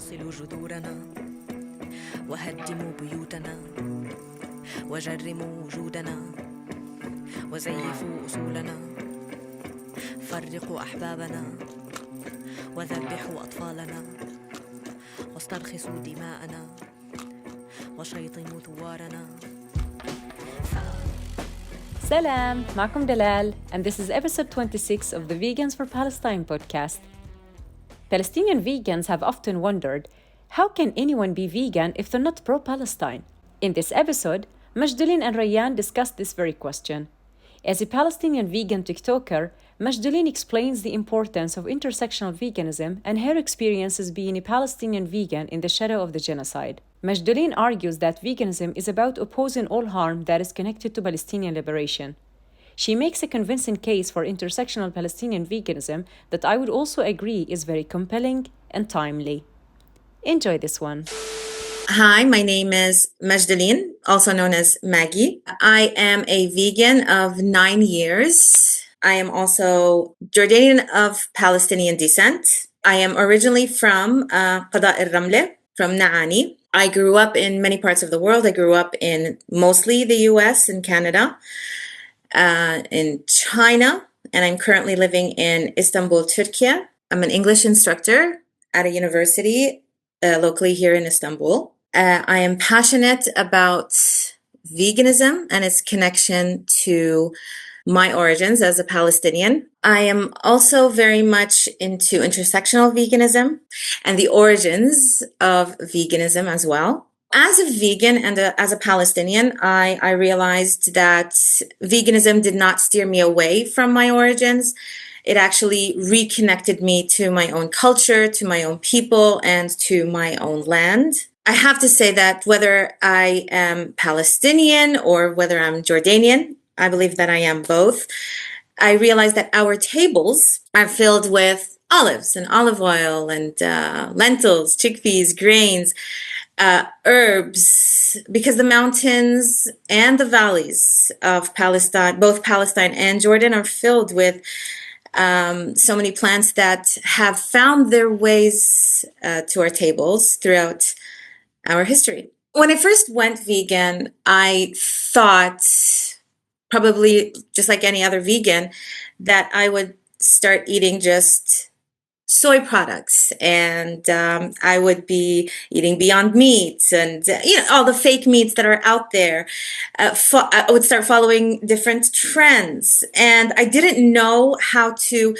أصلوا جذورنا وهدموا بيوتنا وجرموا وجودنا وزيفوا أصولنا فرقوا أحبابنا وذبحوا أطفالنا واسترخصوا دماءنا وشيطنوا ثوارنا. Salam, معكم Dalal, and this is episode 26 of the Vegans for Palestine podcast. Palestinian vegans have often wondered, how can anyone be vegan if they're not pro-Palestine? In this episode, Majdoleen and Rayan discuss this very question. As a Palestinian vegan TikToker, Majdoleen explains the importance of intersectional veganism and her experiences being a Palestinian vegan in the shadow of the genocide. Majdoleen argues that veganism is about opposing all harm that is connected to Palestinian liberation. She makes a convincing case for intersectional Palestinian veganism that I would also agree is very compelling and timely. Enjoy this one. Hi, my name is Majdoleen, also known as Maggie. I am a vegan of 9 years. I am also Jordanian of Palestinian descent. I am originally from Qada al-Ramle, from Naani. I grew up in many parts of the world. I grew up in mostly the US and Canada, in China, and I'm currently living in Istanbul, Turkey. I'm an English instructor at a university locally here in Istanbul. I am passionate about veganism and its connection to my origins as a Palestinian. I am also very much into intersectional veganism and the origins of veganism as well. As a vegan and as a Palestinian, I realized that veganism did not steer me away from my origins. It actually reconnected me to my own culture, to my own people, and to my own land. I have to say that whether I am Palestinian or whether I'm Jordanian, I believe that I am both. I realize that our tables are filled with olives and olive oil and lentils, chickpeas, grains, herbs, because the mountains and the valleys of Palestine, both Palestine and Jordan, are filled with so many plants that have found their ways to our tables throughout our history. When I first went vegan, I thought, probably just like any other vegan, that I would start eating just soy products, and I would be eating Beyond Meat and all the fake meats that are out there. I would start following different trends, and I didn't know how to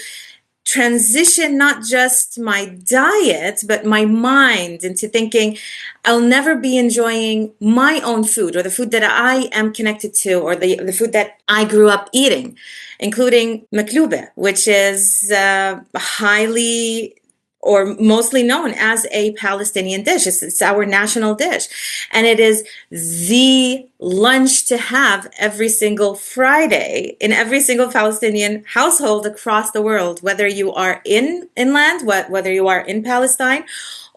transition not just my diet but my mind into thinking I'll never be enjoying my own food or the food that I am connected to or the food that I grew up eating, including maklube, which is highly or mostly known as a Palestinian dish. It's our national dish. And it is the lunch to have every single Friday in every single Palestinian household across the world, whether you are inland, whether you are in Palestine,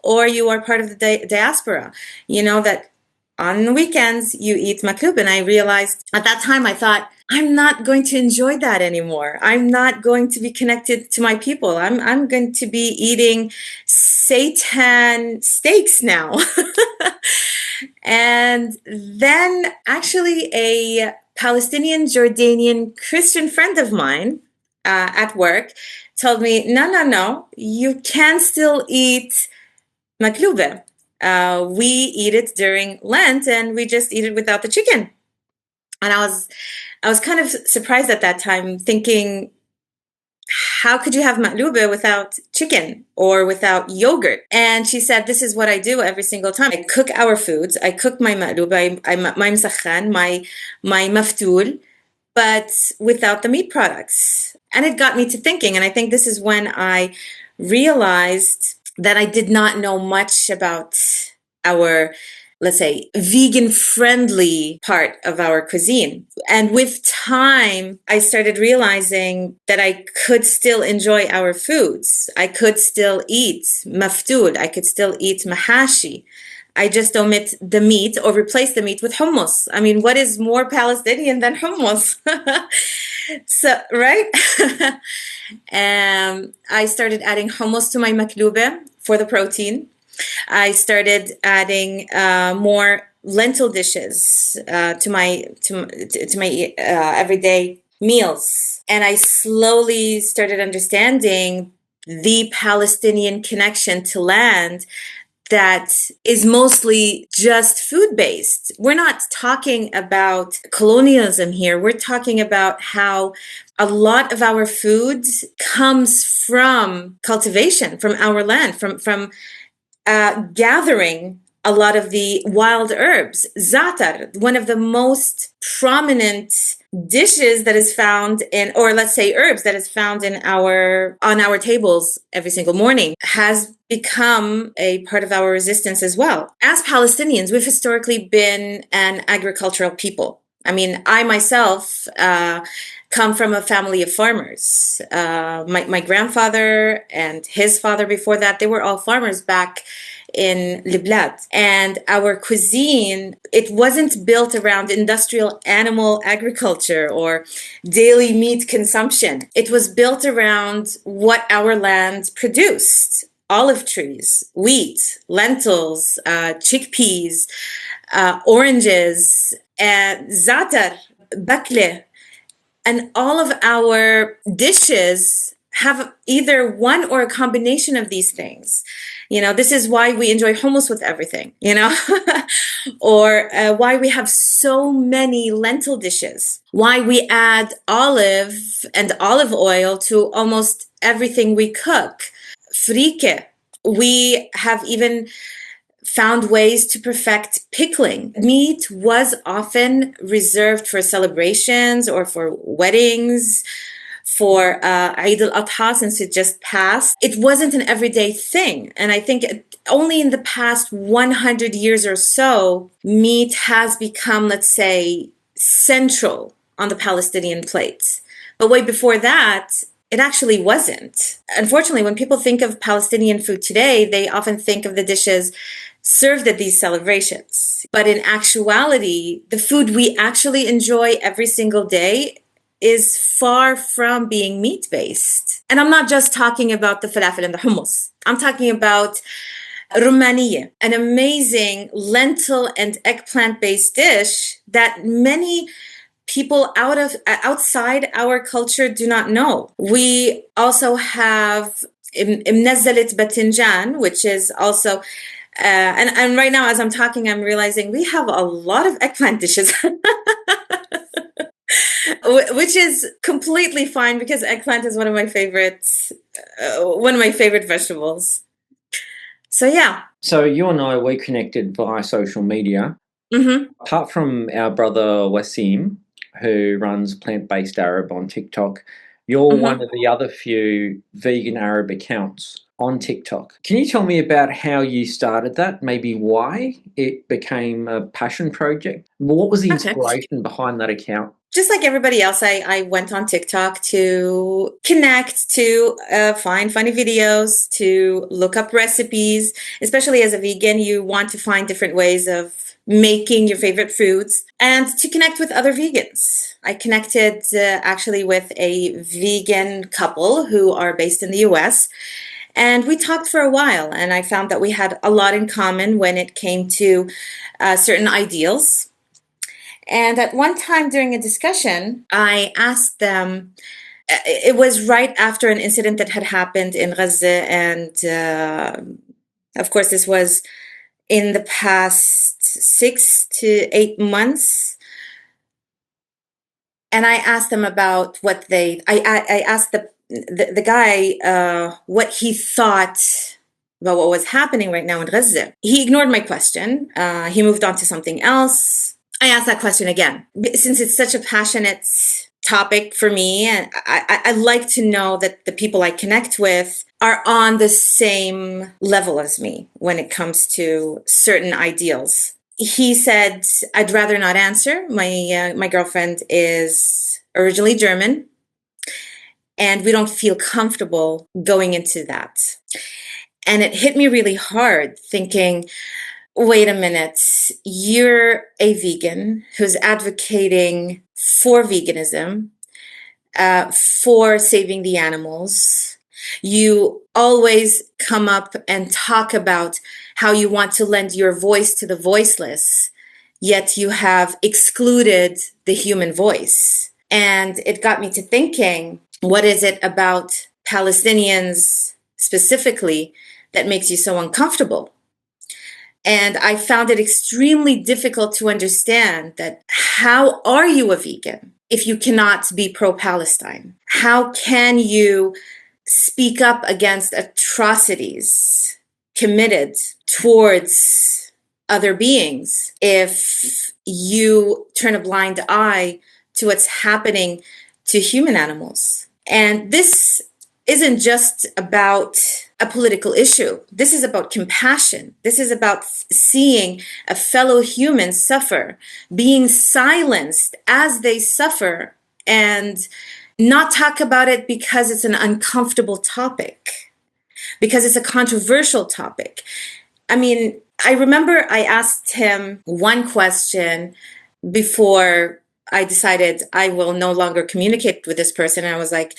or you are part of the diaspora. You know that on the weekends you eat maklub. And I realized at that time, I thought, I'm not going to enjoy that anymore. I'm not going to be connected to my people. I'm going to be eating seitan steaks now. And then actually a Palestinian Jordanian Christian friend of mine at work told me, no, you can still eat maklube. We eat it during Lent and we just eat it without the chicken. And I was kind of surprised at that time, thinking, how could you have maklube without chicken or without yogurt? And she said, this is what I do every single time. I cook our foods. I cook my maklube, my msakhan, my maftul, but without the meat products. And it got me to thinking. And I think this is when I realized that I did not know much about our, let's say, vegan-friendly part of our cuisine. And with time, I started realizing that I could still enjoy our foods. I could still eat maftul. I could still eat mahashi. I just omit the meat or replace the meat with hummus. I mean, what is more Palestinian than hummus? So, right? I started adding hummus to my maklube for the protein. I started adding more lentil dishes to my everyday meals, and I slowly started understanding the Palestinian connection to land that is mostly just food based. We're not talking about colonialism here. We're talking about how a lot of our food comes from cultivation, from our land, from gathering a lot of the wild herbs. Za'atar, one of the most prominent dishes that is found in, or let's say herbs that is found on our tables every single morning, has become a part of our resistance as well. As Palestinians, we've historically been an agricultural people. I mean, I myself come from a family of farmers. My grandfather and his father before that, they were all farmers back in Liblad. And our cuisine, it wasn't built around industrial animal agriculture or daily meat consumption. It was built around what our land produced. Olive trees, wheat, lentils, chickpeas, oranges, and za'atar, bakle. And all of our dishes have either one or a combination of these things. This is why we enjoy hummus with everything, or why we have so many lentil dishes, why we add olive and olive oil to almost everything we cook. Frike. We have even found ways to perfect pickling. Meat was often reserved for celebrations or for weddings, for Eid al-Adha, since it just passed. It wasn't an everyday thing. And I think only in the past 100 years or so, meat has become, let's say, central on the Palestinian plate. But way before that, it actually wasn't. Unfortunately, when people think of Palestinian food today, they often think of the dishes served at these celebrations. But in actuality, the food we actually enjoy every single day is far from being meat-based. And I'm not just talking about the falafel and the hummus. I'm talking about rumaniye, an amazing lentil and eggplant-based dish that many people outside our culture do not know. We also have imnezzalit batinjan, which is also and right now, as I'm talking, I'm realizing we have a lot of eggplant dishes, which is completely fine because eggplant is one of my favorite vegetables. So yeah. So you and I, we connected via social media. Mm-hmm. Apart from our brother Wasim, who runs Plant-Based Arab on TikTok, you're one of the other few vegan Arab accounts on TikTok. Can you tell me about how you started that? Maybe why it became a passion project? What was the inspiration behind that account? Just like everybody else, I went on TikTok to connect, to find funny videos, to look up recipes. Especially as a vegan, you want to find different ways of making your favorite foods and to connect with other vegans. I connected actually with a vegan couple who are based in the US. And we talked for a while, and I found that we had a lot in common when it came to certain ideals. And at one time during a discussion, I asked them, it was right after an incident that had happened in Gaza, and of course this was in the past 6 to 8 months. And I asked them about what I asked the guy what he thought about what was happening right now in Gaza. He ignored my question. He moved on to something else. I asked that question again. Since it's such a passionate topic for me, and I like to know that the people I connect with are on the same level as me when it comes to certain ideals. He said, I'd rather not answer. My girlfriend is originally German, and we don't feel comfortable going into that. And it hit me really hard thinking, wait a minute, you're a vegan who's advocating for veganism, for saving the animals. You always come up and talk about how you want to lend your voice to the voiceless, yet you have excluded the human voice. And it got me to thinking, what is it about Palestinians specifically that makes you so uncomfortable? And I found it extremely difficult to understand that how are you a vegan if you cannot be pro-Palestine? How can you speak up against atrocities committed towards other beings if you turn a blind eye to what's happening to human animals? And this isn't just about a political issue. This is about compassion. This is about seeing a fellow human suffer, being silenced as they suffer, and not talk about it because it's an uncomfortable topic, because it's a controversial topic. I mean, I remember I asked him one question before I decided I will no longer communicate with this person. And I was like,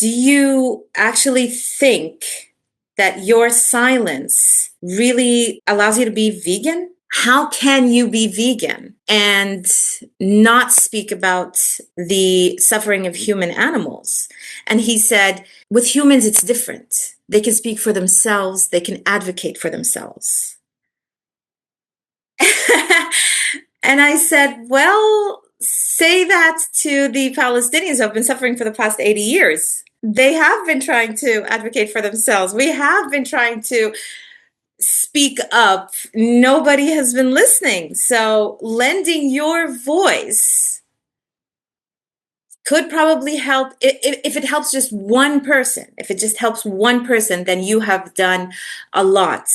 do you actually think that your silence really allows you to be vegan? How can you be vegan and not speak about the suffering of human animals? And he said, with humans, it's different. They can speak for themselves. They can advocate for themselves. And I said, well, say that to the Palestinians who have been suffering for the past 80 years. They have been trying to advocate for themselves. We have been trying to speak up. Nobody has been listening. So lending your voice could probably help. If it helps just one person, if it just helps one person, then you have done a lot.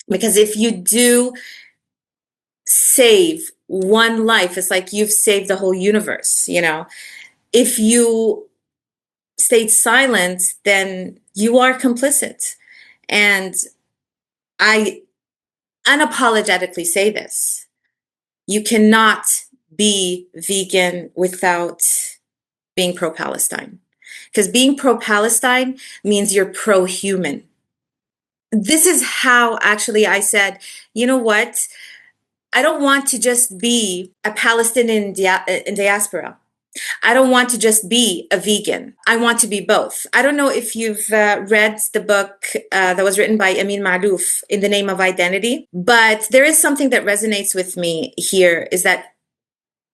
Because if you do save one life, it's like you've saved the whole universe, you know. If you stayed silent, then you are complicit. And I unapologetically say this. You cannot be vegan without being pro-Palestine. Because being pro-Palestine means you're pro-human. This is how actually I said, you know what? I don't want to just be a Palestinian in diaspora. I don't want to just be a vegan. I want to be both. I don't know if you've read the book that was written by Amin Maalouf, In the Name of Identity, but there is something that resonates with me here, is that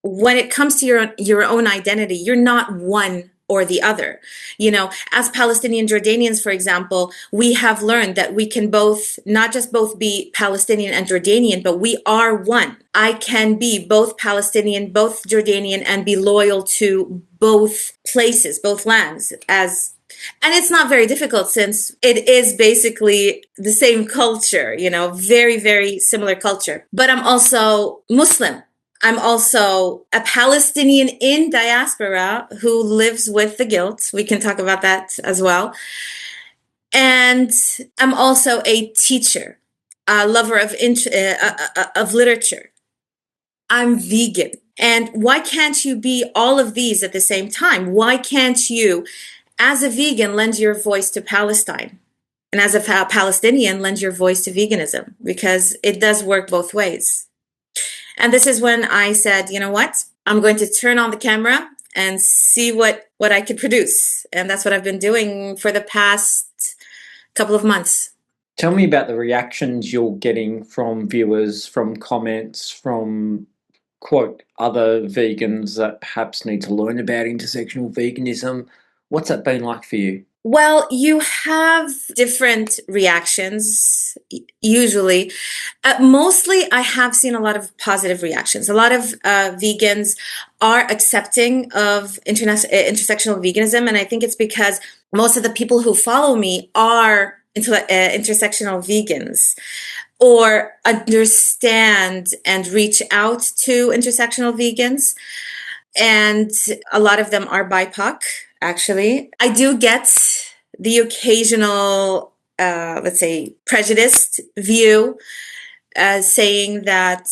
when it comes to your own identity, you're not one or the other. You know, as Palestinian Jordanians, for example, we have learned that we can both, not just both be Palestinian and Jordanian, but we are one. I can be both Palestinian, both Jordanian, and be loyal to both places, both lands, and it's not very difficult since it is basically the same culture, you know, very, very similar culture. But I'm also Muslim. I'm also a Palestinian in diaspora who lives with the guilt. We can talk about that as well. And I'm also a teacher, a lover of literature. I'm vegan. And why can't you be all of these at the same time? Why can't you, as a vegan, lend your voice to Palestine? And as a Palestinian, lend your voice to veganism? Because it does work both ways. And this is when I said, you know what? I'm going to turn on the camera and see what I could produce. And that's what I've been doing for the past couple of months. Tell me about the reactions you're getting from viewers, from comments, from, quote, other vegans that perhaps need to learn about intersectional veganism. What's that been like for you? Well, you have different reactions, usually. Mostly, I have seen a lot of positive reactions. A lot of vegans are accepting of intersectional veganism, and I think it's because most of the people who follow me are intersectional vegans, or understand and reach out to intersectional vegans. And a lot of them are BIPOC. Actually, I do get the occasional, let's say, prejudiced view saying that,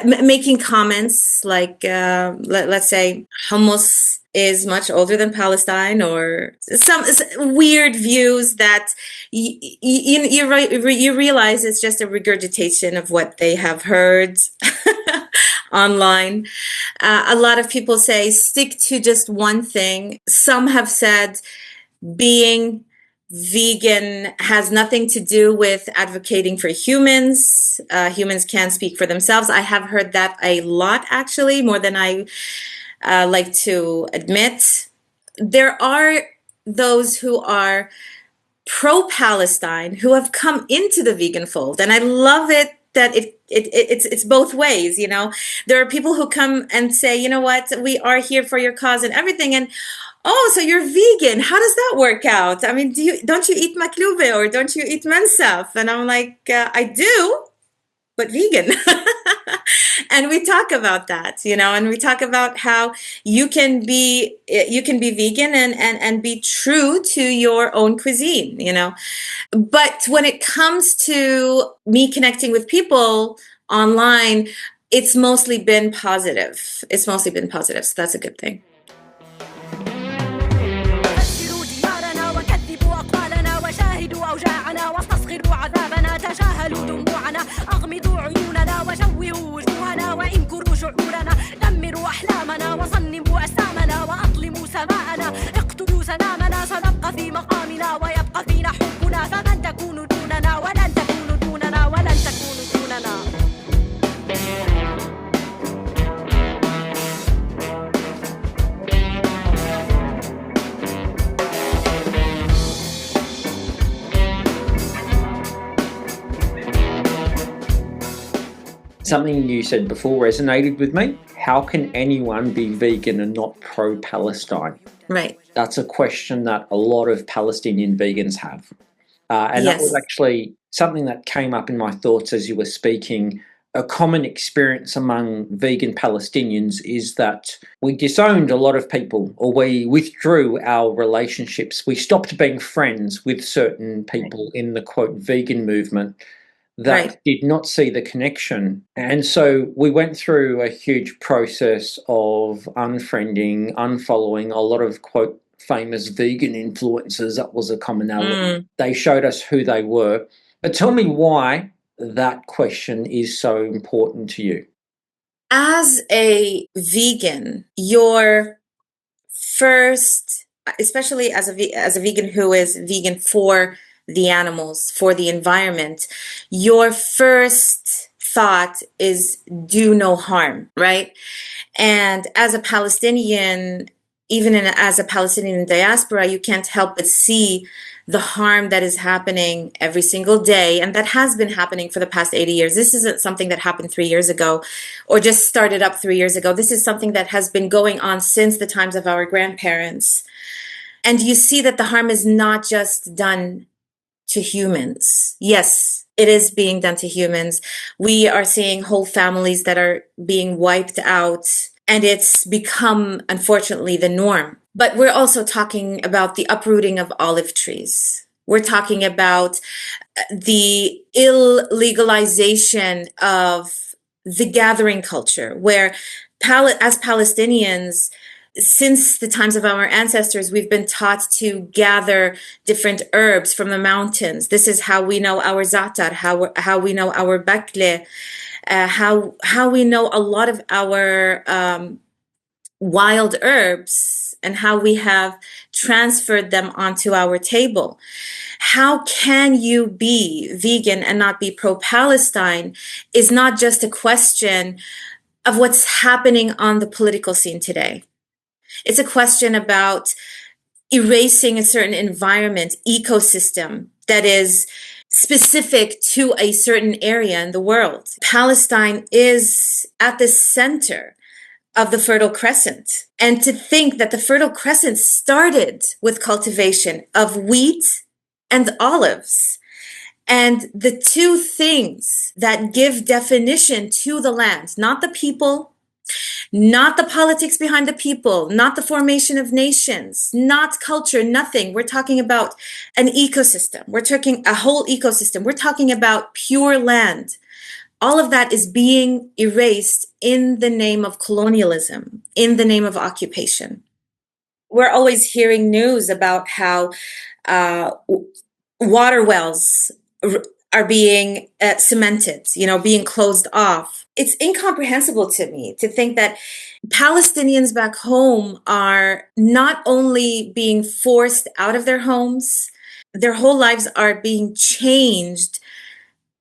making comments like, let's say, hummus is much older than Palestine, or some weird views that you realize it's just a regurgitation of what they have heard online. A lot of people say stick to just one thing. Some have said being vegan has nothing to do with advocating for humans. Humans can speak for themselves. I have heard that a lot, actually, more than I like to admit. There are those who are pro-Palestine who have come into the vegan fold, and I love it that it's both ways. There are people who come and say, you know what, we are here for your cause and everything, and oh, so you're vegan. How does that work out? I mean, don't you eat maklube, or don't you eat mensaf? And I'm like, I do, but vegan. And we talk about that, and we talk about how you can be vegan and be true to your own cuisine, But when it comes to me connecting with people online, it's mostly been positive. So that's a good thing. دمروا أحلامنا وصنموا أسامنا وأظلموا سماءنا اقتلوا سنامنا سنبقى في مقامنا ويبقى فينا حبنا فمن تكون دوننا ولن تكون دوننا ولن تكون دوننا. Something you said before resonated with me. How can anyone be vegan and not pro-Palestine? Right. That's a question that a lot of Palestinian vegans have. And Yes. That was actually something that came up in my thoughts as you were speaking. A common experience among vegan Palestinians is that we disowned a lot of people, or we withdrew our relationships. We stopped being friends with certain people in the, quote, vegan movement that did not see the connection. And so we went through a huge process of unfriending, unfollowing a lot of, quote, famous vegan influencers. That was a commonality. They showed us who they were. But tell me why that question is so important to you. As a vegan, your first, especially as a vegan who is vegan for the animals, for the environment, your first thought is do no harm, right? And as a Palestinian, as a Palestinian diaspora, you can't help but see the harm that is happening every single day, and that has been happening for the past 80 years. This isn't something that happened 3 years ago or just started up 3 years ago. This is something that has been going on since the times of our grandparents. And you see that the harm is not just done to humans. Yes, it is being done to humans. We are seeing whole families that are being wiped out, and it's become, unfortunately, the norm. But we're also talking about the uprooting of olive trees. We're talking about the illegalization of the gathering culture, where as Palestinians, since the times of our ancestors, we've been taught to gather different herbs from the mountains. This is how we know our za'atar, how we know our bakle, how we know a lot of our wild herbs, and how we have transferred them onto our table. How can you be vegan and not be pro-Palestine is not just a question of what's happening on the political scene today. It's a question about erasing a certain environment, ecosystem that is specific to a certain area in the world. Palestine is at the center of the Fertile Crescent. And to think that the Fertile Crescent started with cultivation of wheat and olives. And the two things that give definition to the land, not the people, not the politics behind the people, not the formation of nations, not culture, nothing. We're talking about an ecosystem. We're talking a whole ecosystem. We're talking about pure land, all of that is being erased in the name of colonialism, in the name of occupation. We're always hearing news about how water wells are being cemented, being closed off. It's incomprehensible to me to think that Palestinians back home are not only being forced out of their homes, their whole lives are being changed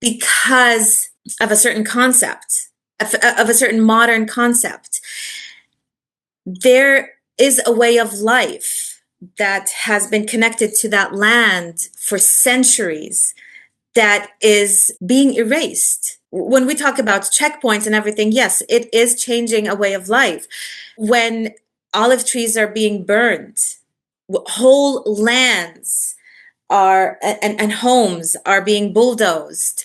because of a certain concept, of a certain modern concept. There is a way of life that has been connected to that land for centuries that is being erased. When we talk about checkpoints and everything, yes, it is changing a way of life. When olive trees are being burned, whole lands are and homes are being bulldozed.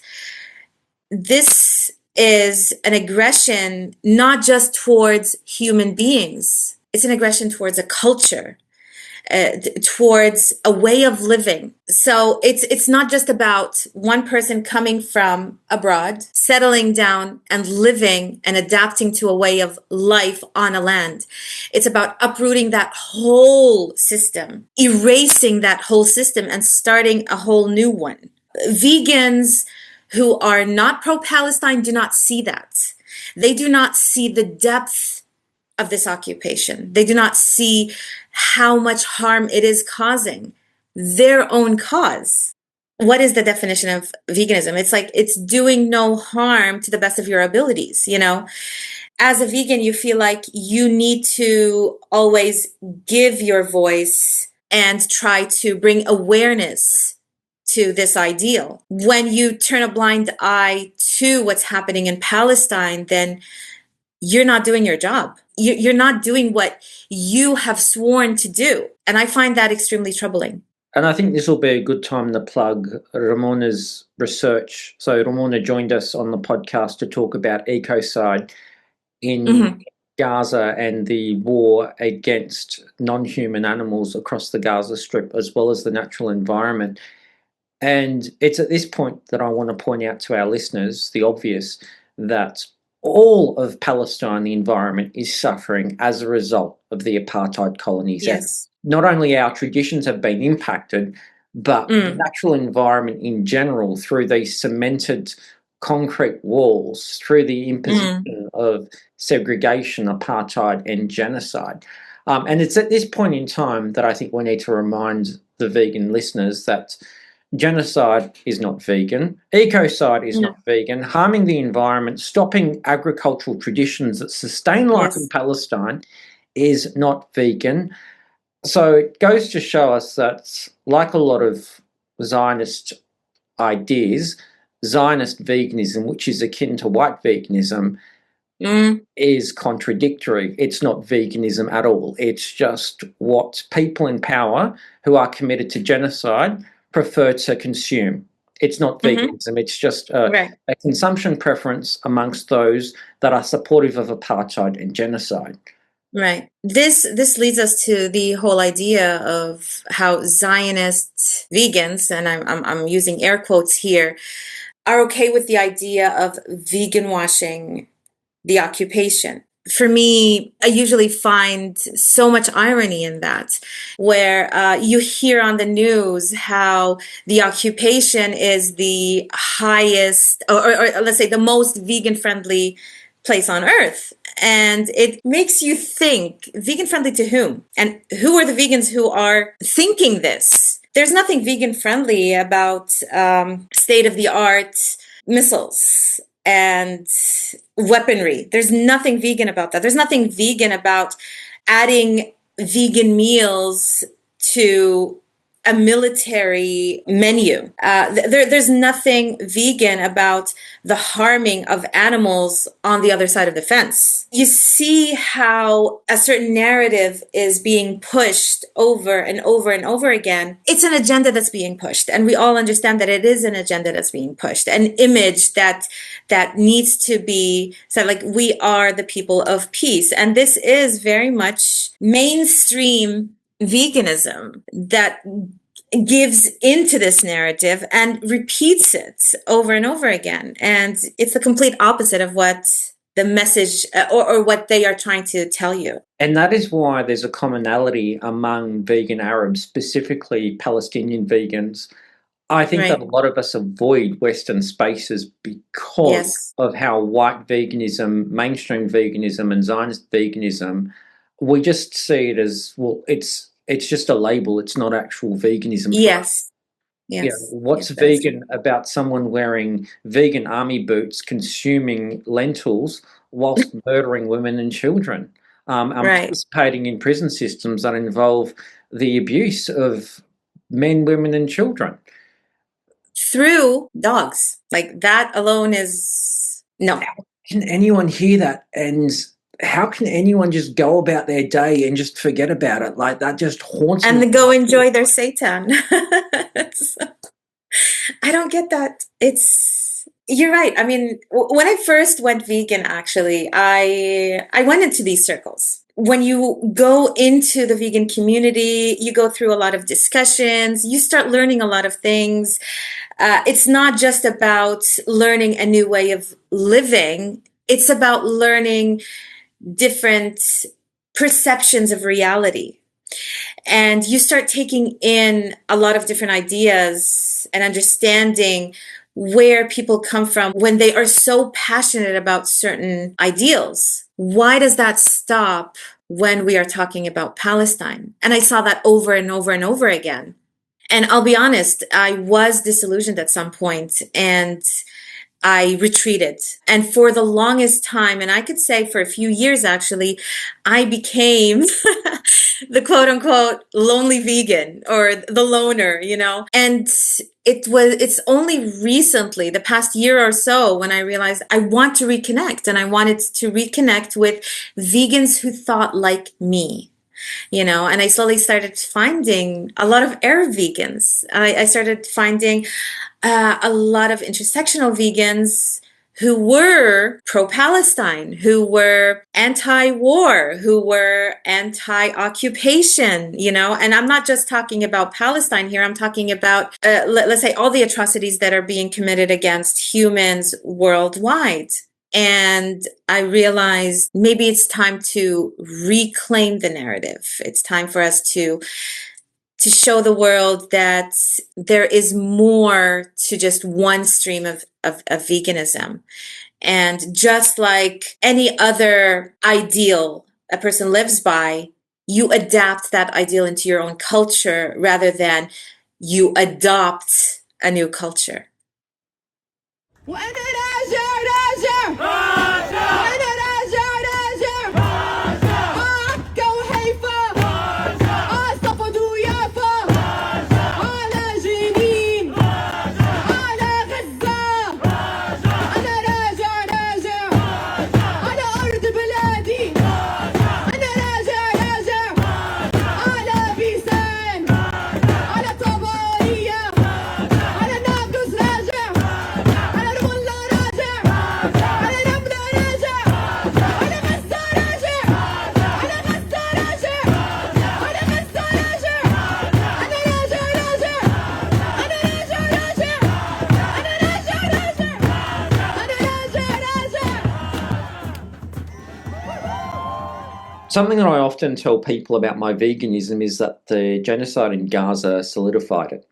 This is an aggression not just towards human beings, it's an aggression towards a culture, towards a way of living. So it's not just about one person coming from abroad, settling down and living and adapting to a way of life on a land. It's about uprooting that whole system, erasing that whole system and starting a whole new one. Vegans who are not pro-Palestine do not see that. They do not see the depth of this occupation. They do not see how much harm it is causing their own cause. What is the definition of veganism? It's like it's doing no harm to the best of your abilities, As a vegan, you feel like you need to always give your voice and try to bring awareness to this ideal. When you turn a blind eye to what's happening in Palestine, then you're not doing your job. You're not doing what you have sworn to do. And I find that extremely troubling. And I think this will be a good time to plug Ramona's research. So Ramona joined us on the podcast to talk about ecocide in Gaza and the war against non-human animals across the Gaza Strip, as well as the natural environment. And it's at this point that I want to point out to our listeners the obvious, that all of Palestine, the environment, is suffering as a result of the apartheid colonies. Yes. And not only our traditions have been impacted, but the natural environment in general through these cemented concrete walls, through the imposition of segregation, apartheid, and genocide. And it's at this point in time that I think we need to remind the vegan listeners that genocide is not vegan. Ecocide is not vegan. Harming the environment, stopping agricultural traditions that sustain life in Palestine is not vegan. So it goes to show us that, like a lot of Zionist ideas, Zionist veganism, which is akin to white veganism, is contradictory. It's not veganism at all. It's just what people in power who are committed to genocide prefer to consume. It's not veganism. It's just a consumption preference amongst those that are supportive of apartheid and genocide. Right. This leads us to the whole idea of how Zionist vegans, and I'm using air quotes here, are okay with the idea of vegan washing the occupation. For me, I usually find so much irony in that, where you hear on the news how the occupation is the highest, or let's say the most vegan-friendly place on earth. And it makes you think, vegan-friendly to whom? And who are the vegans who are thinking this? There's nothing vegan-friendly about state-of-the-art missiles and weaponry. There's nothing vegan about that. There's nothing vegan about adding vegan meals to a military menu. There's nothing vegan about the harming of animals on the other side of the fence. You see how a certain narrative is being pushed over and over and over again. It's an agenda that's being pushed, and we all understand that it is an agenda that's being pushed, an image that needs to be said, like, we are the people of peace. And this is very much mainstream veganism that gives into this narrative and repeats it over and over again. And it's the complete opposite of what the message or what they are trying to tell you. And that is why there's a commonality among vegan Arabs, specifically Palestinian vegans. I think that a lot of us avoid Western spaces because of how white veganism, mainstream veganism, and Zionist veganism, we just see it as, well, it's just a label. It's not actual veganism. Yes. What's vegan about someone wearing vegan army boots, consuming lentils whilst murdering women and children, participating in prison systems that involve the abuse of men, women, and children? Through dogs. Like, that alone is no. How can anyone hear that? And how can anyone just go about their day and just forget about it? Like, that just haunts me. And then go enjoy their Satan. I don't get that. You're right. I mean, when I first went vegan, actually, I went into these circles. When you go into the vegan community, you go through a lot of discussions, you start learning a lot of things. It's not just about learning a new way of living. It's about learning different perceptions of reality. And you start taking in a lot of different ideas and understanding where people come from when they are so passionate about certain ideals. Why does that stop when we are talking about Palestine? And I saw that over and over and over again. And I'll be honest, I was disillusioned at some point, and I retreated. And for the longest time, and I could say for a few years actually, I became the quote unquote lonely vegan, or the loner, and it's only recently, the past year or so, when I realized I want to reconnect, and I wanted to reconnect with vegans who thought like me. And I slowly started finding a lot of Arab vegans. I started finding a lot of intersectional vegans who were pro-Palestine, who were anti-war, who were anti-occupation, and I'm not just talking about Palestine here. I'm talking about, let's say, all the atrocities that are being committed against humans worldwide. And I realized maybe it's time to reclaim the narrative. It's time for us to show the world that there is more to just one stream of veganism. And just like any other ideal a person lives by, you adapt that ideal into your own culture rather than you adopt a new culture. Something that I often tell people about my veganism is that the genocide in Gaza solidified it.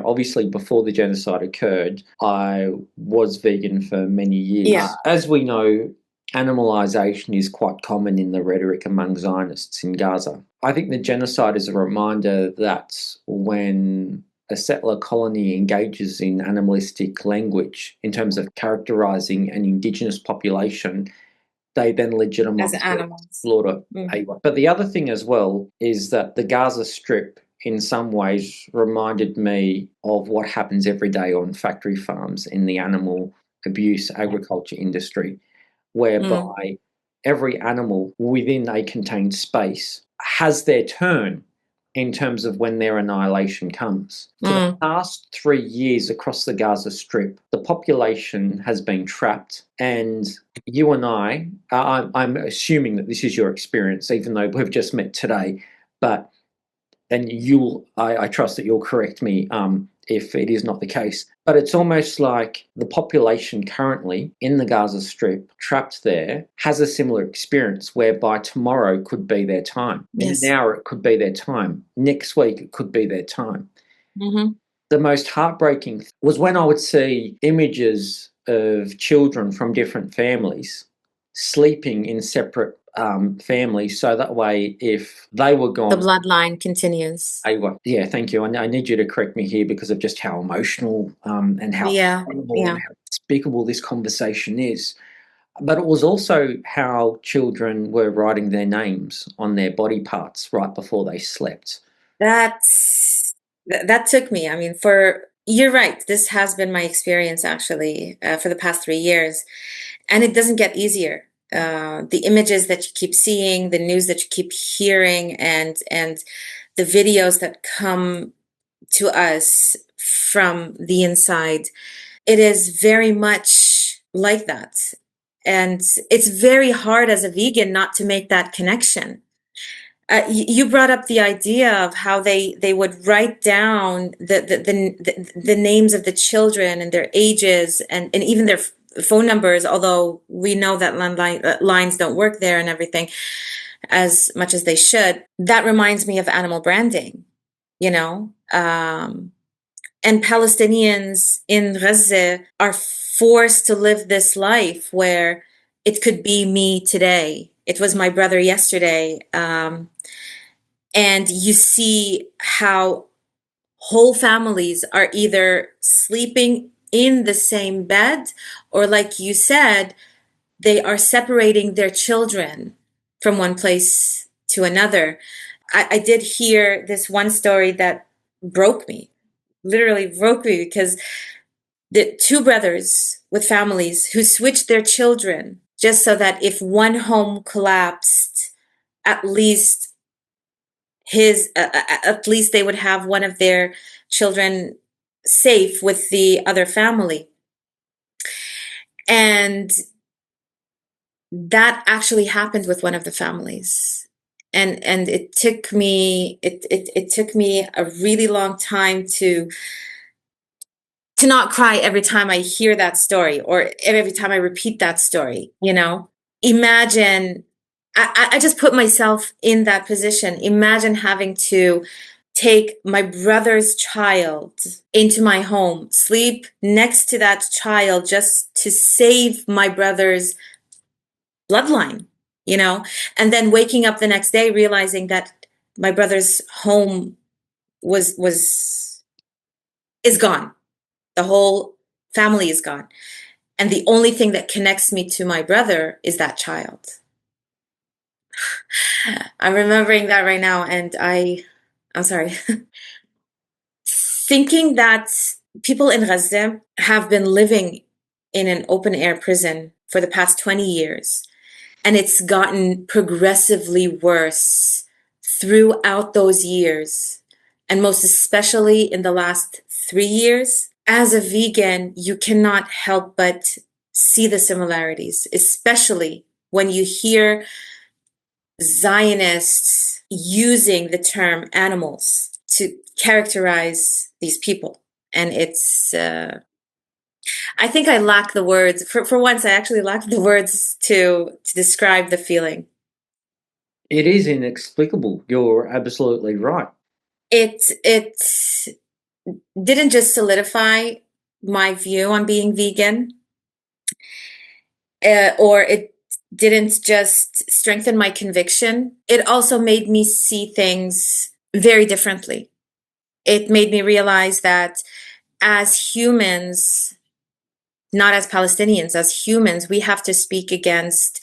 Obviously before the genocide occurred, I was vegan for many years. Yeah. As we know, animalization is quite common in the rhetoric among Zionists in Gaza. I think the genocide is a reminder that when a settler colony engages in animalistic language in terms of characterizing an indigenous population, they then legitimize slaughter. Mm-hmm. But the other thing as well is that the Gaza Strip in some ways reminded me of what happens every day on factory farms in the animal abuse agriculture industry, whereby every animal within a contained space has their turn in terms of when their annihilation comes. For the past 3 years across the Gaza Strip, the population has been trapped, and you and I'm assuming that this is your experience, even though we've just met today, but and I trust that you'll correct me if it is not the case, but it's almost like the population currently in the Gaza Strip, trapped there, has a similar experience whereby tomorrow could be their time. Yes. In an hour, it could be their time. Next week, it could be their time. Mm-hmm. The most heartbreaking was when I would see images of children from different families sleeping in separate families, so that way if they were gone, The bloodline continues. Yeah, thank you. I need you to correct me here because of just how emotional and how horrible and how despicable this conversation is. But it was also how children were writing their names on their body parts right before they slept. That took me. I mean, you're right. This has been my experience actually for the past 3 years, and it doesn't get easier. The images that you keep seeing, the news that you keep hearing, and the videos that come to us from the inside, it is very much like that. And it's very hard as a vegan not to make that connection. You brought up the idea of how they would write down the names of the children and their ages and even their phone numbers, although we know that lines don't work there and everything as much as they should. That reminds me of animal branding, and Palestinians in Gaza are forced to live this life where it could be me today. It was my brother yesterday. And you see how whole families are either sleeping in the same bed, or like you said, they are separating their children from one place to another. I did hear this one story that broke me, literally broke me, because the two brothers with families who switched their children just so that if one home collapsed, at least they would have one of their children safe with the other family. And that actually happened with one of the families. And it took me a really long time to not cry every time I hear that story or every time I repeat that story. Imagine, I just put myself in that position. Imagine having to take my brother's child into my home, sleep next to that child just to save my brother's bloodline, and then waking up the next day realizing that my brother's home is gone. The whole family is gone. And the only thing that connects me to my brother is that child. I'm remembering that right now, and I'm sorry. Thinking that people in Gaza have been living in an open air prison for the past 20 years, and it's gotten progressively worse throughout those years, and most especially in the last 3 years. As a vegan, you cannot help but see the similarities, especially when you hear Zionists using the term animals to characterize these people. And it's, I think I lack the words. For once, I actually lack the words to describe the feeling. It is inexplicable. You're absolutely right. It didn't just solidify my view on being vegan, or it didn't just strengthen my conviction. It also made me see things very differently. It made me realize that as humans, not as Palestinians, as humans, we have to speak against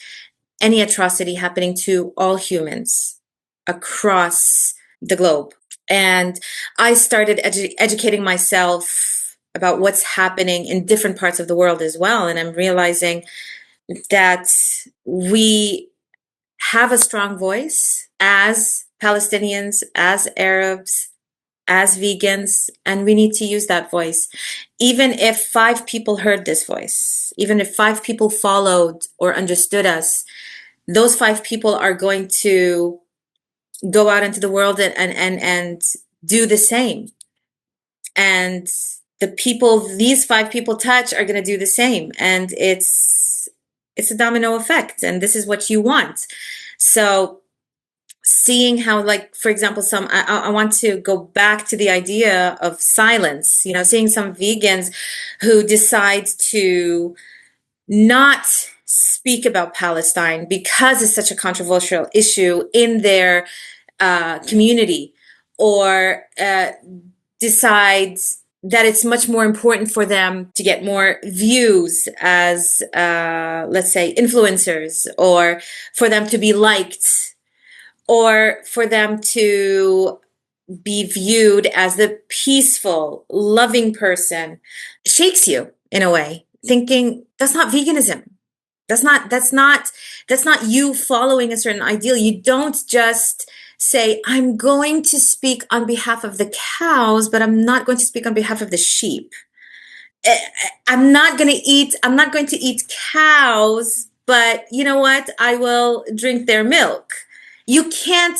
any atrocity happening to all humans across the globe. And I started educating myself about what's happening in different parts of the world as well. And I'm realizing that we have a strong voice as Palestinians, as Arabs, as vegans, and we need to use that voice. Even if 5 people heard this voice, even if 5 people followed or understood us, those 5 people are going to go out into the world and do the same. And the people these 5 people touch are going to do the same. And it's a domino effect. And this is what you want. So seeing how, like, for example, I want to go back to the idea of silence, seeing some vegans who decide to not speak about Palestine because it's such a controversial issue in their community, or decides that it's much more important for them to get more views as, let's say, influencers, or for them to be liked, or for them to be viewed as the peaceful, loving person, shakes you in a way, thinking that's not veganism. That's not you following a certain ideal. You don't just say, I'm going to speak on behalf of the cows, but I'm not going to speak on behalf of the sheep. I'm not going to eat cows, but you know what? I will drink their milk. You can't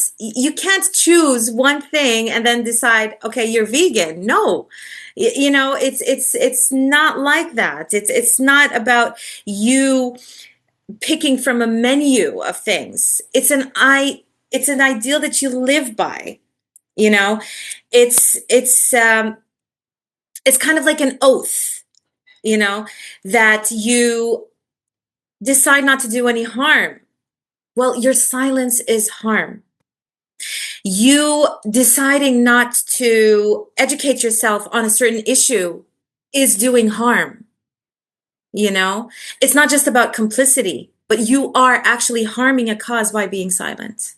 choose one thing and then decide, okay, you're vegan. No, it's not like that. It's not about you picking from a menu of things. It's an ideal that you live by. It's kind of like an oath, that you decide not to do any harm. Well, your silence is harm. You deciding not to educate yourself on a certain issue is doing harm. It's not just about complicity, but you are actually harming a cause by being silent.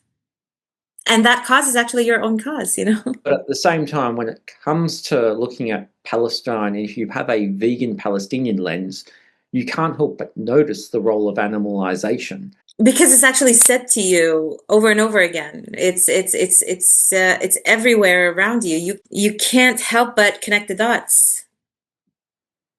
And that cause is actually your own cause, But at the same time, when it comes to looking at Palestine, if you have a vegan Palestinian lens, you can't help but notice the role of animalization. Because it's actually said to you over and over again. It's everywhere around you. You can't help but connect the dots.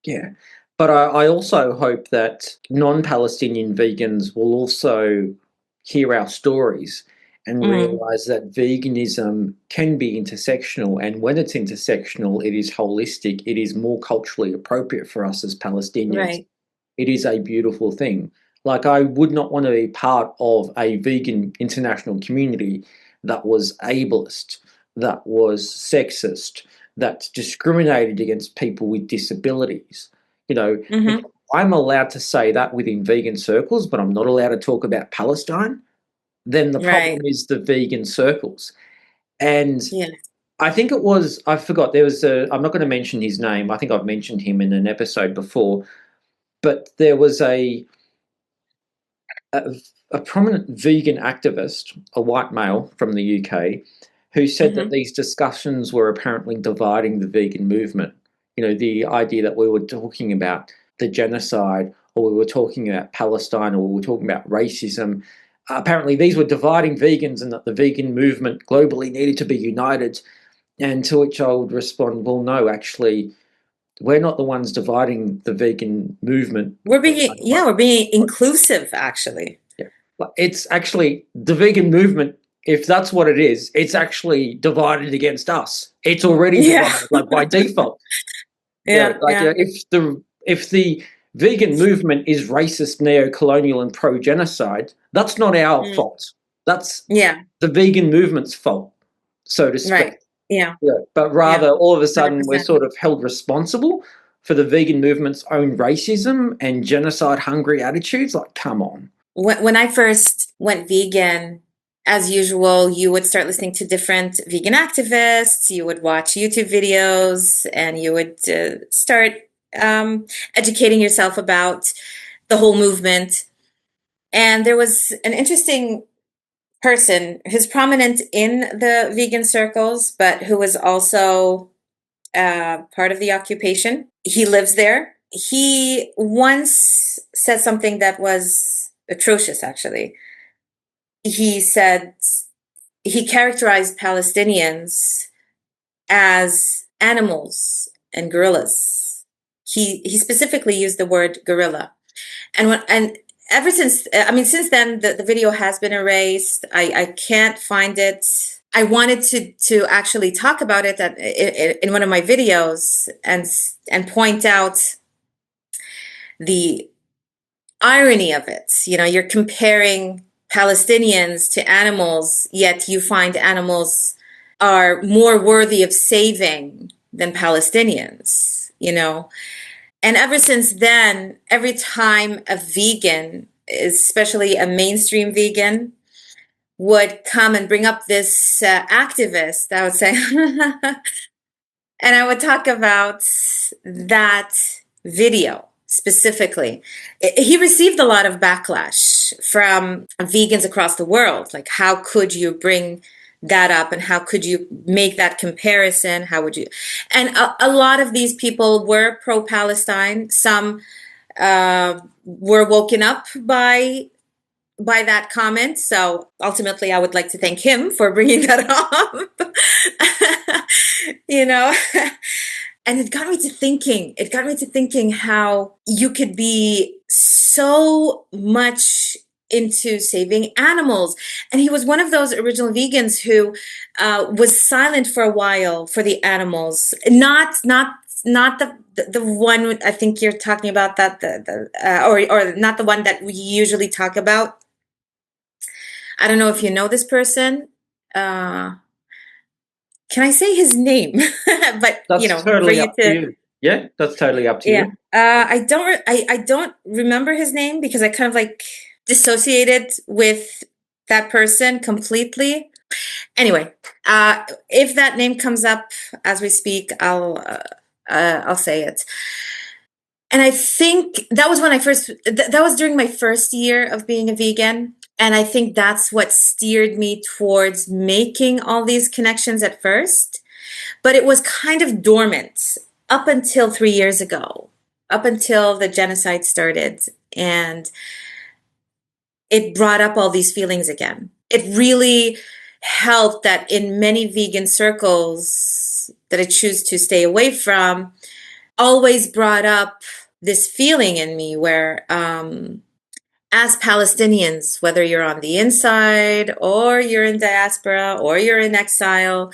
Yeah. But I also hope that non-Palestinian vegans will also hear our stories and realize that veganism can be intersectional. And when it's intersectional, it is holistic. It is more culturally appropriate for us as Palestinians. Right. It is a beautiful thing. Like, I would not want to be part of a vegan international community that was ableist, that was sexist, that discriminated against people with disabilities. I'm allowed to say that within vegan circles, but I'm not allowed to talk about Palestine. Then the problem is the vegan circles. And I think it was, I forgot, I'm not going to mention his name. I think I've mentioned him in an episode before, but there was a prominent vegan activist, a white male from the UK, who said that these discussions were apparently dividing the vegan movement. The idea that we were talking about the genocide, or we were talking about Palestine, or we were talking about racism. Apparently these were dividing vegans, and that the vegan movement globally needed to be united. And to which I would respond, well, no, actually, we're not the ones dividing the vegan movement. We're being inclusive, actually. Yeah. It's actually the vegan movement. If that's what it is, it's actually divided against us. It's already divided, like by default. If the vegan movement is racist, neo-colonial, and pro-genocide, that's not our fault. That's the vegan movement's fault, so to speak. Right. Yeah. But rather, all of a sudden, 100%. we're sort of held responsible for the vegan movement's own racism and genocide-hungry attitudes. Like, come on. When I first went vegan, as usual, you would start listening to different vegan activists, you would watch YouTube videos, and you would start educating yourself about the whole movement. And there was an interesting person who's prominent in the vegan circles, but who was also part of the occupation. He lives there. He once said something that was atrocious, actually. He said he characterized Palestinians as animals and gorillas. He specifically used the word gorilla. And ever since, since then, the video has been erased. I can't find it. I wanted to actually talk about it in one of my videos and point out the irony of it. You're comparing Palestinians to animals, yet you find animals are more worthy of saving than Palestinians, And ever since then, every time a vegan, especially a mainstream vegan, would come and bring up this activist, I would say, and I would talk about that video specifically. He received a lot of backlash from vegans across the world. Like, how could you bring that up, and how could you make that comparison? How would you? And a lot of these people were pro-Palestine. Some were woken up by that comment. So ultimately, I would like to thank him for bringing that up. And it got me to thinking. It got me to thinking how you could be so much into saving animals. And he was one of those original vegans who was silent for a while for the animals. Not the one I think you're talking about, that or not the one that we usually talk about. I don't know if you know this person. Can I say his name? But that's totally up to you. Yeah, that's totally up to you. I don't remember his name because I kind of like dissociated with that person completely. Anyway, if that name comes up as we speak, I'll say it. And I think that was when that was during my first year of being a vegan. And I think that's what steered me towards making all these connections at first. But it was kind of dormant up until 3 years ago, up until the genocide started. And it brought up all these feelings again. It really helped that in many vegan circles that I choose to stay away from, always brought up this feeling in me where, as Palestinians, whether you're on the inside or you're in diaspora or you're in exile,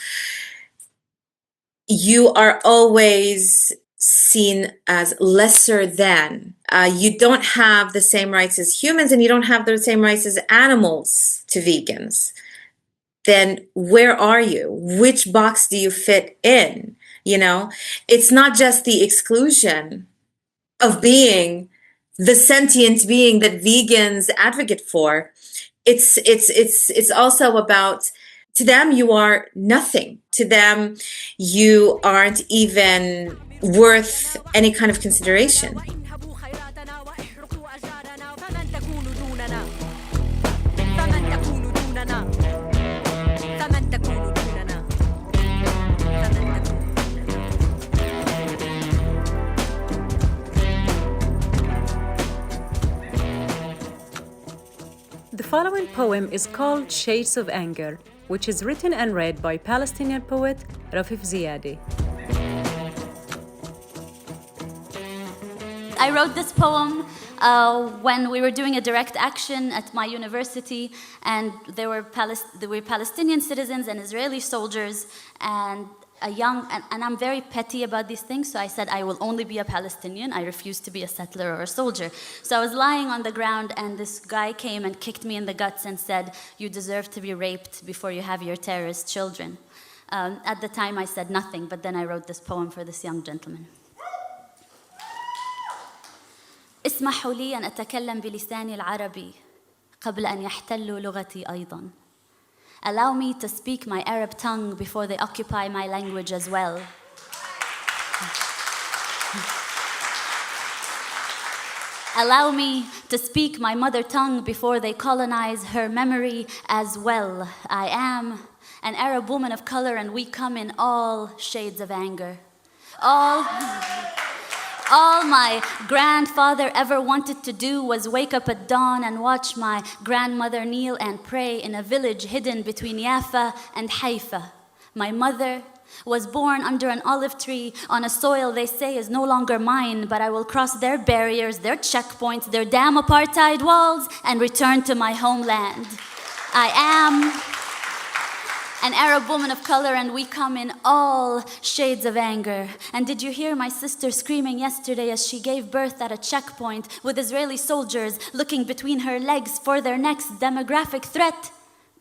you are always seen as lesser than. You don't have the same rights as humans, and you don't have the same rights as animals to vegans. Then where are you? Which box do you fit in? It's not just the exclusion of being the sentient being that vegans advocate for. It's also about, to them, you are nothing. To them, you aren't even worth any kind of consideration. The following poem is called Shades of Anger, which is written and read by Palestinian poet Rafif Ziadi. I wrote this poem when we were doing a direct action at my university, and there were Palestinian citizens and Israeli soldiers, and and I'm very petty about these things, so I said I will only be a Palestinian. I refuse to be a settler or a soldier. So I was lying on the ground, and this guy came and kicked me in the guts and said, "You deserve to be raped before you have your terrorist children." At the time I said nothing, but then I wrote this poem for this young gentleman. اسمحوا لي أن أتكلم بلساني العربي قبل أن يحتلوا لغتي أيضاً. Allow me to speak my Arab tongue before they occupy my language as well. Allow me to speak my mother tongue before they colonize her memory as well. I am an Arab woman of color, and we come in all shades of anger. All my grandfather ever wanted to do was wake up at dawn and watch my grandmother kneel and pray in a village hidden between Yafa and Haifa. My mother Was born under an olive tree on a soil they say is no longer mine, but I will cross their barriers, their checkpoints, their damn apartheid walls, and return to my homeland. I am an Arab woman of color, and we come in all shades of anger. And did you hear my sister screaming yesterday as she gave birth at a checkpoint with Israeli soldiers looking between her legs for their next demographic threat?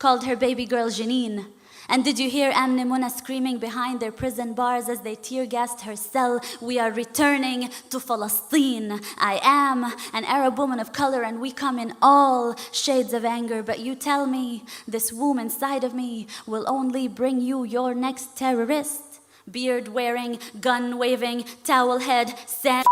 Called her baby girl Janine. And did you hear Amne Muna screaming behind their prison bars as they tear-gassed her cell? We are returning to Palestine. I am an Arab woman of color, and we come in all shades of anger. But you tell me, this womb inside of me will only bring you your next terrorist. Beard-wearing, gun-waving, towel-head, sand.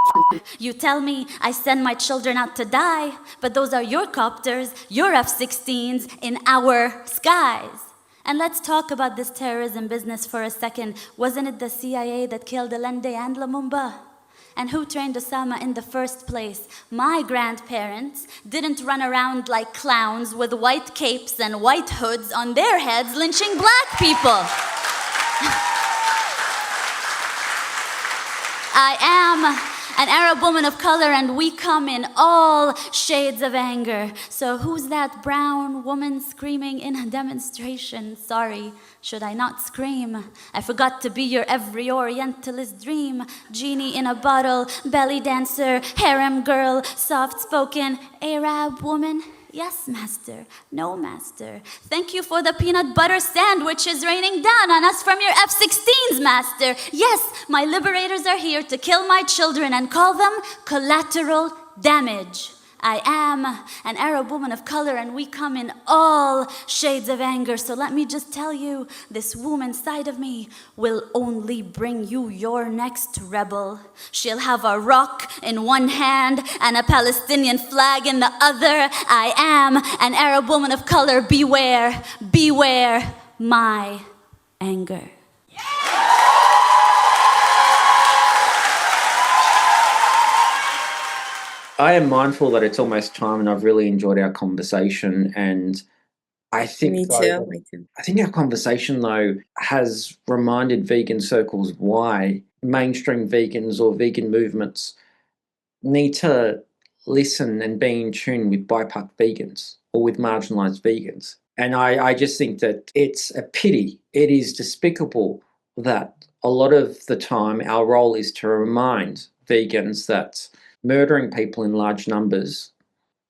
You tell me I send my children out to die, but those are your copters, your F-16s in our skies. And let's talk about this terrorism business for a second. Wasn't it the CIA that killed Allende and Lumumba? And who trained Osama in the first place? My grandparents didn't run around like clowns with white capes and white hoods on their heads lynching black people. I am an Arab woman of color, and we come in all shades of anger. So who's that brown woman screaming in a demonstration? Sorry, should I not scream? I forgot to be your every Orientalist dream. Genie in a bottle, belly dancer, harem girl, soft-spoken Arab woman. Yes, master. No, master. Thank you for the peanut butter sandwiches raining down on us from your F-16s, master. Yes, my liberators are here to kill my children and call them collateral damage. I am an Arab woman of color, and we come in all shades of anger. So let me just tell you, this womb inside of me will only bring you your next rebel. She'll have a rock in one hand and a Palestinian flag in the other. I am an Arab woman of color. Beware, beware my anger. I am mindful that it's almost time, and I've really enjoyed our conversation. And I think Me too. Me too. I think our conversation, though, has reminded vegan circles why mainstream vegans or vegan movements need to listen and be in tune with BIPOC vegans or with marginalised vegans. And I just think that it's a pity. It is despicable that a lot of the time our role is to remind vegans that murdering people in large numbers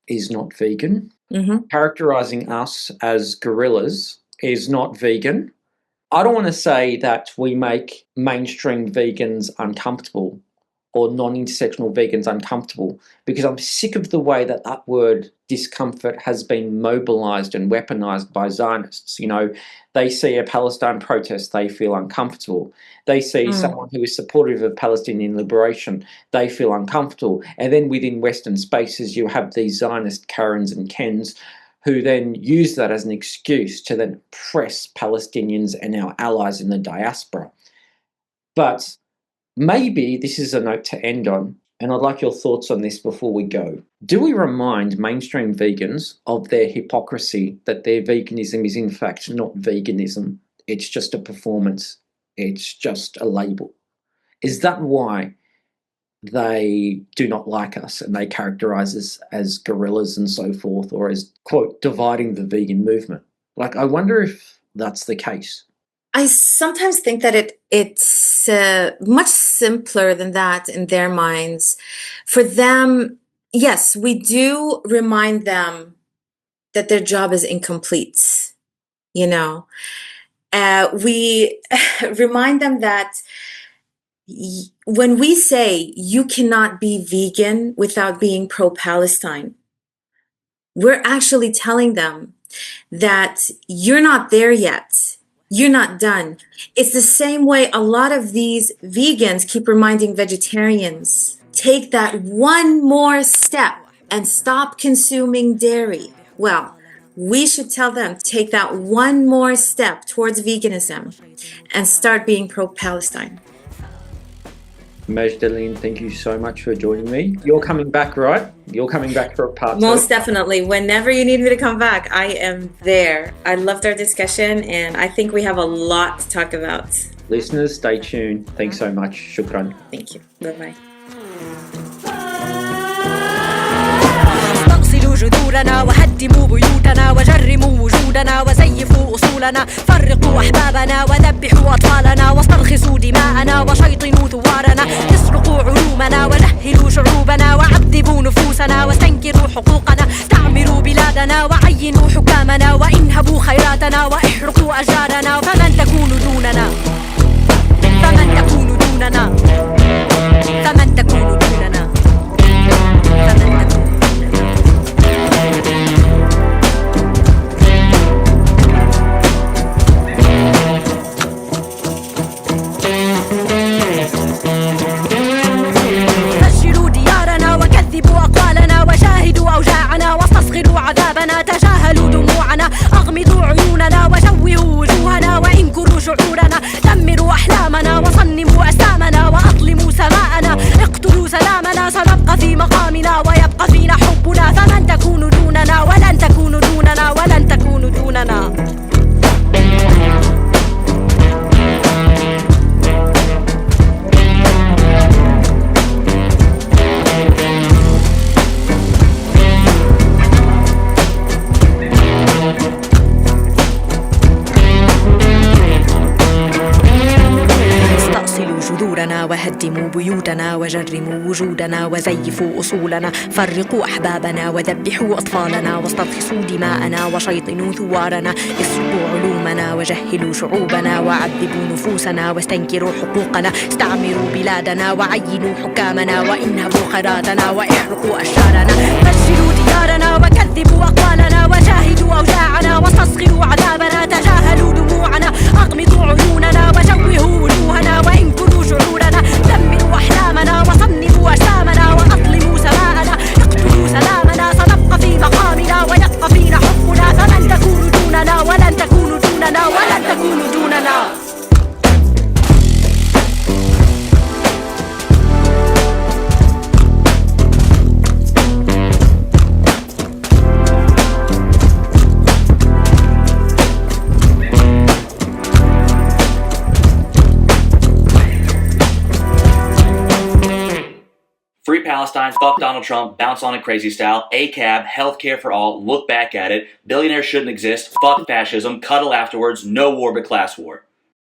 is not vegan. Mm-hmm. Characterising us as guerrillas is not vegan. I don't want to say that we make mainstream vegans uncomfortable or non-intersectional vegans uncomfortable, because I'm sick of the way that that word discomfort has been mobilised and weaponised by Zionists. You know, they see a Palestine protest, they feel uncomfortable. They see someone who is supportive of Palestinian liberation, they feel uncomfortable. And then within Western spaces, you have these Zionist Karens and Kens who then use that as an excuse to then press Palestinians and our allies in the diaspora. But maybe this is a note to end on, and I'd like your thoughts on this before we go. Do we remind mainstream vegans of their hypocrisy, that their veganism is in fact not veganism? It's just a performance. It's just a label. Is that why they do not like us and they characterize us as guerrillas and so forth, or as, quote, dividing the vegan movement? Like, I wonder if that's the case. I sometimes think that it's much simpler than that in their minds. For them, yes, we do remind them that their job is incomplete. You know, we remind them that when we say you cannot be vegan without being pro-Palestine, we're actually telling them that you're not there yet. You're not done. It's the same way a lot of these vegans keep reminding vegetarians, take that one more step and stop consuming dairy. Well, we should tell them, take that one more step towards veganism and start being pro-Palestine. Majdoleen, thank you so much for joining me. You're coming back, right? You're coming back for a part two? Most definitely. Whenever you need me to come back, I am there. I loved our discussion, and I think we have a lot to talk about. Listeners, stay tuned. Thanks so much. Shukran. Thank you. Bye-bye. استأصلوا جذورنا وهدموا بيوتنا وجرموا وجودنا وزيفوا أصولنا فرقوا أحبابنا وذبحوا أطفالنا واسترخصوا دماءنا وشيطنوا ثوارنا اسرقوا علومنا وجهلوا شعوبنا وعذبوا نفوسنا واستنكروا حقوقنا استعمروا بلادنا وعينوا حكامنا وانهبوا خيراتنا واحرقوا أشجارنا فمن تكون دوننا فمن تكون دوننا فمن تكون دوننا فمن تكون أوجاعنا واستصغروا عذابنا تجاهلوا دموعنا أغمضوا عيوننا وشوهوا وجوهنا وانكروا شعورنا دمروا أحلامنا وصنموا أسامنا وأظلموا سماءنا اقتلوا سلامنا سنبقى في مقامنا ويبقى فينا حبنا فمن تكون دوننا ولن تكون دوننا ولن تكون دوننا وهدموا بيوتنا وجرموا وجودنا وزيفوا أصولنا فرقوا أحبابنا وذبحوا أطفالنا واسترخصوا دماءنا وشيطنوا ثوارنا اسرقوا علومنا وجهلوا شعوبنا وعذبوا نفوسنا واستنكروا حقوقنا استعمروا بلادنا وعينوا حكامنا وانهبوا خيراتنا واحرقوا أشجارنا فجروا ديارنا وكذبوا أقوالنا وجاهدوا أوجاعنا واستصغروا عذابنا تجاهلوا دموعنا أغمضوا عيوننا وشوهوا وجوهنا وانكروا شعورنا دمروا أحلامنا وصنموا أجسامنا وأظلموا سماءنا اقتلوا سلامنا سنبقى في مقامنا ويبقى فينا حبنا فمن تكون دوننا ولن تكون دوننا ولن تكون دوننا Free Palestine, fuck Donald Trump, bounce on it crazy style, ACAB, healthcare for all, look back at it, billionaires shouldn't exist, fuck fascism, cuddle afterwards, no war but class war.